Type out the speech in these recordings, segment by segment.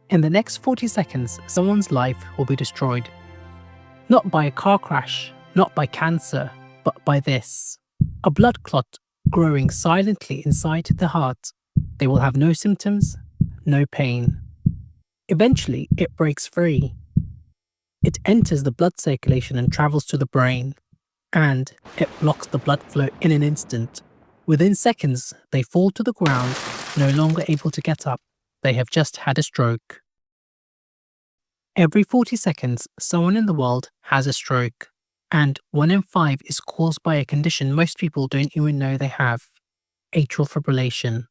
In the next 40 seconds, someone's life will be destroyed. Not by a car crash, not by cancer, but by this. A blood clot growing silently inside the heart. They will have no symptoms, no pain. Eventually, it breaks free. It enters the blood circulation and travels to the brain. And it blocks the blood flow in an instant. Within seconds, they fall to the ground, no longer able to get up. They have just had a stroke. Every 40 seconds, someone in the world has a stroke. And 1 in 5 is caused by a condition most people don't even know they have: atrial fibrillation.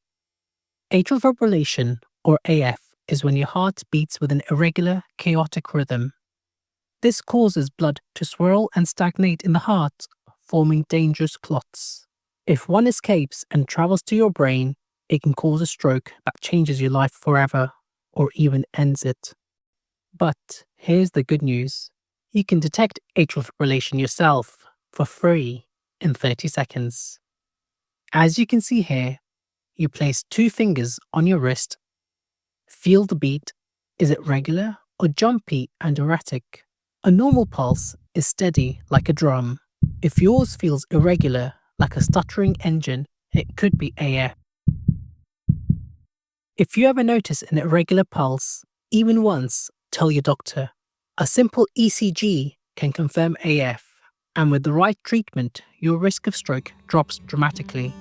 Atrial fibrillation, or AF, is when your heart beats with an irregular, chaotic rhythm. This causes blood to swirl and stagnate in the heart, forming dangerous clots. If one escapes and travels to your brain, it can cause a stroke that changes your life forever, or even ends it. But here's the good news. You can detect atrial fibrillation yourself for free in 30 seconds. As you can see here, you place 2 fingers on your wrist. Feel the beat. Is it regular or jumpy and erratic? A normal pulse is steady like a drum. If yours feels irregular like a stuttering engine, it could be AF. If you ever notice an irregular pulse, even once, tell your doctor. A simple ECG can confirm AF, and with the right treatment, your risk of stroke drops dramatically.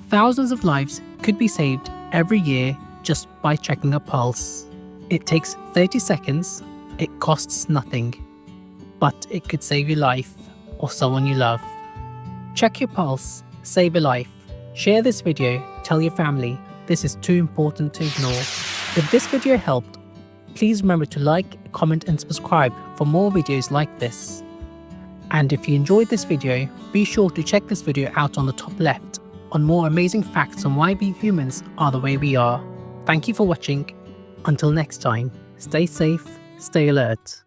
Thousands of lives could be saved every year just by checking a pulse. It takes 30 seconds, it costs nothing, but it could save your life or someone you love. Check your pulse, save a life. Share this video, tell your family. This is too important to ignore. If this video helped, please remember to like, comment and subscribe for more videos like this. And if you enjoyed this video, be sure to check this video out on the top left on more amazing facts on why we humans are the way we are. Thank you for watching. Until next time, stay safe, stay alert.